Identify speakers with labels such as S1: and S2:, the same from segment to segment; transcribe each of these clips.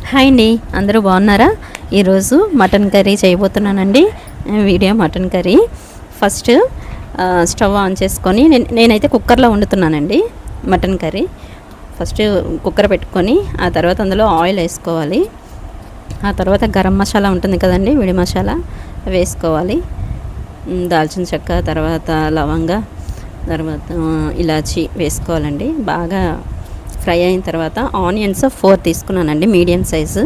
S1: Hi అండి, అందరూ బాగున్నారా? ఈరోజు మటన్ కర్రీ చేయబోతున్నానండి. Video mutton curry. First stove on చేసుకొని నేనైతే కుక్కర్లో వండుతున్నానండి మటన్ కర్రీ. ఫస్ట్ కుక్కర్ పెట్టుకొని ఆ తర్వాత అందులో ఆయిల్ వేసుకోవాలి. ఆ తర్వాత గరం మసాలా ఉంటుంది కదండి, విడి మసాలా వేసుకోవాలి. దాల్చిన చెక్క, తర్వాత లవంగ, తర్వాత ఇలాచి వేసుకోవాలండి. బాగా ఫ్రై అయిన తర్వాత ఆనియన్స్ 4 తీసుకున్నానండి, మీడియం సైజు.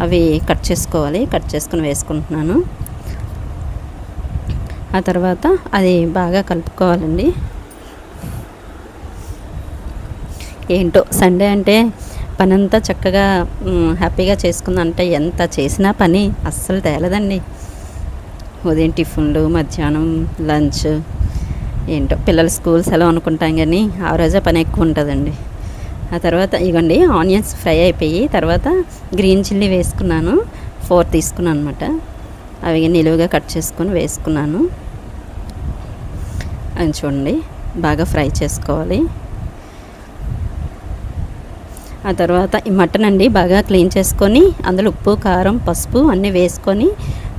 S1: అవి కట్ చేసుకోవాలి. కట్ చేసుకుని వేసుకుంటున్నాను. ఆ తర్వాత అది బాగా కలుపుకోవాలండి. ఏంటో సండే అంటే పనంతా చక్కగా హ్యాపీగా చేసుకుందంటే ఎంత చేసినా పని అస్సలు తేలదండి. ఉదయం టిఫిన్లు, మధ్యాహ్నం లంచ్, ఏంటో పిల్లల స్కూల్స్ ఎలా అనుకుంటాం, కానీ ఆ రోజే పని ఎక్కువ ఉంటుందండి. ఆ తర్వాత ఇవ్వండి ఆనియన్స్ ఫ్రై అయిపోయి తర్వాత గ్రీన్ చిల్లీ వేసుకున్నాను. 4 తీసుకున్నాను అనమాట. అవి నిలువుగా కట్ చేసుకొని వేసుకున్నాను. అని చూడండి, బాగా ఫ్రై చేసుకోవాలి. ఆ తర్వాత ఈ మటన్ అండి బాగా క్లీన్ చేసుకొని అందులో ఉప్పు, కారం, పసుపు అన్నీ వేసుకొని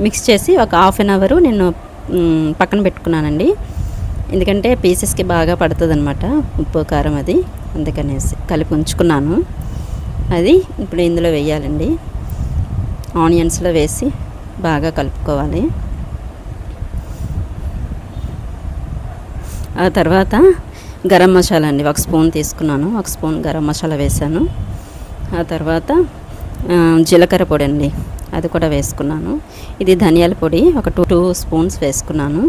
S1: మిక్స్ చేసి ఒక ½ అన్ అవర్ నేను పక్కన పెట్టుకున్నానండి. ఎందుకంటే పీసెస్కి బాగా పడుతుంది అనమాట ఉప్పు, కారం, అది అందుకనేసి కలిపి ఉంచుకున్నాను. అది ఇప్పుడు ఇందులో వేయాలండి. ఆనియన్స్లో వేసి బాగా కలుపుకోవాలి. ఆ తర్వాత గరం మసాలా అండి 1 స్పూన్ తీసుకున్నాను. 1 స్పూన్ గరం మసాలా వేసాను. ఆ తర్వాత జీలకర్ర పొడి అండి, అది కూడా వేసుకున్నాను. ఇది ధనియాల పొడి ఒక 2 స్పూన్స్ వేసుకున్నాను.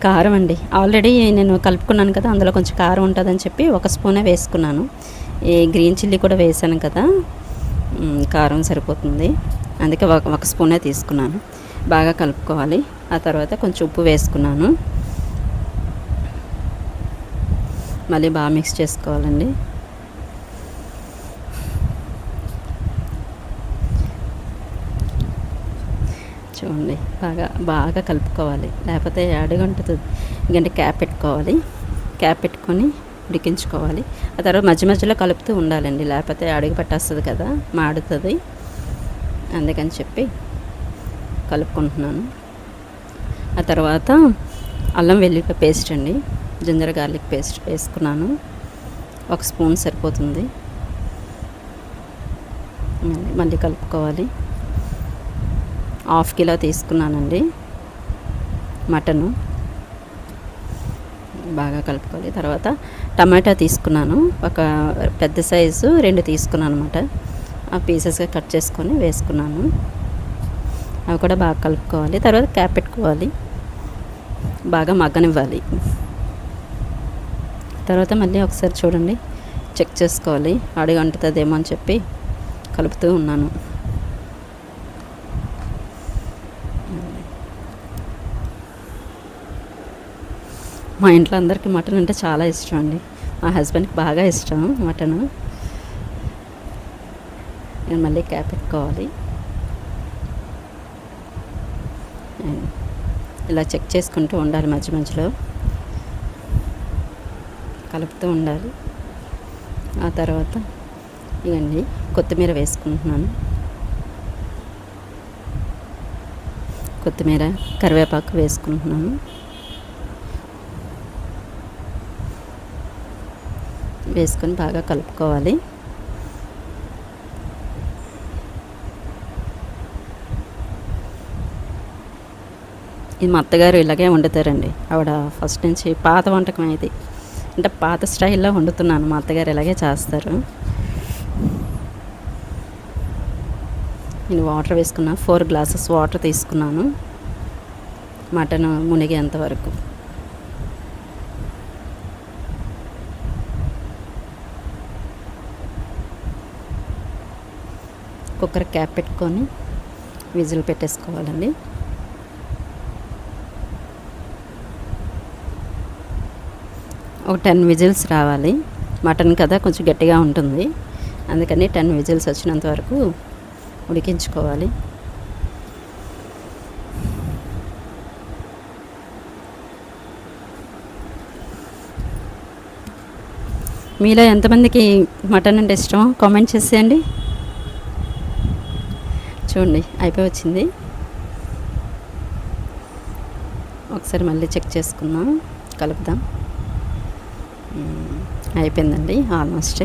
S1: కారం అండి ఆల్రెడీ నేను కలుపుకున్నాను కదా, అందులో కొంచెం కారం ఉంటుందని చెప్పి 1 స్పూనే వేసుకున్నాను. ఈ గ్రీన్ చిల్లీ కూడా వేసాను కదా, కారం సరిపోతుంది, అందుకే 1 స్పూనే తీసుకున్నాను. బాగా కలుపుకోవాలి. ఆ తర్వాత కొంచెం ఉప్పు వేసుకున్నాను. మళ్ళీ బాగా మిక్స్ చేసుకోవాలండి. చూడండి, బాగా కలుపుకోవాలి, లేకపోతే అడుగంటుతుంది. ఎందుకంటే క్యాప్ పెట్టుకోవాలి. క్యాప్ పెట్టుకొని ఉడికించుకోవాలి. ఆ తర్వాత మధ్య మధ్యలో కలుపుతూ ఉండాలండి, లేకపోతే అడుగు పట్టేస్తుంది కదా, మాడుతుంది. అందుకని చెప్పి కలుపుకుంటున్నాను. ఆ తర్వాత అల్లం వెల్లుల్లి పేస్ట్ అండి, జింజర్ గార్లిక్ పేస్ట్ వేసుకున్నాను. 1 స్పూన్ సరిపోతుంది. మళ్ళీ కలుపుకోవాలి. ½ కిలో తీసుకున్నానండి మటను. బాగా కలుపుకోవాలి. తర్వాత టమాటా తీసుకున్నాను, ఒక పెద్ద సైజు 2 తీసుకున్నాను అనమాట. ఆ పీసెస్గా కట్ చేసుకొని వేసుకున్నాను. అవి కూడా బాగా కలుపుకోవాలి. తర్వాత క్యాప్ పెట్టుకోవాలి, బాగా మగ్గనివ్వాలి. తర్వాత మళ్ళీ ఒకసారి చూడండి, చెక్ చేసుకోవాలి, అడుగు అంటుతుందేమో అని చెప్పి కలుపుతూ ఉన్నాను. మా ఇంట్లో అందరికీ మటన్ అంటే చాలా ఇష్టం అండి. మా హస్బెండ్కి బాగా ఇష్టం మటను. నేను మళ్ళీ క్యాప్ పెట్టుకోవాలి. ఇలా చెక్ చేసుకుంటూ ఉండాలి, మధ్య మధ్యలో కలుపుతూ ఉండాలి. ఆ తర్వాత ఇవన్నీ కొత్తిమీర వేసుకుంటున్నాను. కొత్తిమీర, కరివేపాకు వేసుకుంటున్నాను. వేసుకొని బాగా కలుపుకోవాలి. ఇది మా అత్తగారు ఇలాగే వండుతారండి. ఆవిడ ఫస్ట్ నుంచి పాత వంటకం ఇది, అంటే పాత స్టైల్లో వండుతున్నాను. మా అత్తగారు ఇలాగే చేస్తారు. నేను వాటర్ వేసుకున్నాను. 4 గ్లాసెస్ వాటర్ తీసుకున్నాను మటన్ మునిగేంత వరకు. కుక్కర్ క్యాప్ పెట్టుకొని విజిల్ పెట్టేసుకోవాలండి. ఒక 10 విజిల్స్ రావాలి. మటన్ కదా కొంచెం గట్టిగా ఉంటుంది, అందుకని 10 విజిల్స్ వచ్చినంత వరకు ఉడికించుకోవాలి. మీలో ఎంతమందికి మటన్ అంటే ఇష్టం కామెంట్ చేసేయండి. చూడండి అయిపోయి వచ్చింది. ఒకసారి మళ్ళీ చెక్ చేసుకుందాం, కలుపుదాం. అయిపోయిందండి, ఆల్మోస్ట్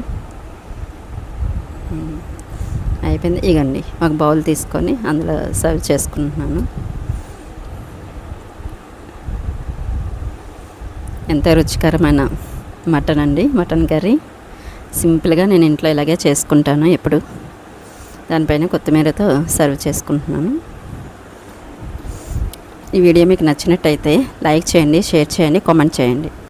S1: అయిపోయింది. ఇగండి ఒక బౌల్ తీసుకొని అందులో సర్వ్ చేసుకుంటున్నాను. ఎంత రుచికరమైన మటన్ అండి, మటన్ కర్రీ. సింపుల్గా నేను ఇంట్లో ఇలాగే చేసుకుంటాను ఎప్పుడు. దానిపైన కొత్తిమీరతో సర్వ్ చేసుకుంటున్నాను. ఈ వీడియో మీకు నచ్చినట్టయితే లైక్ చేయండి, షేర్ చేయండి, కామెంట్ చేయండి.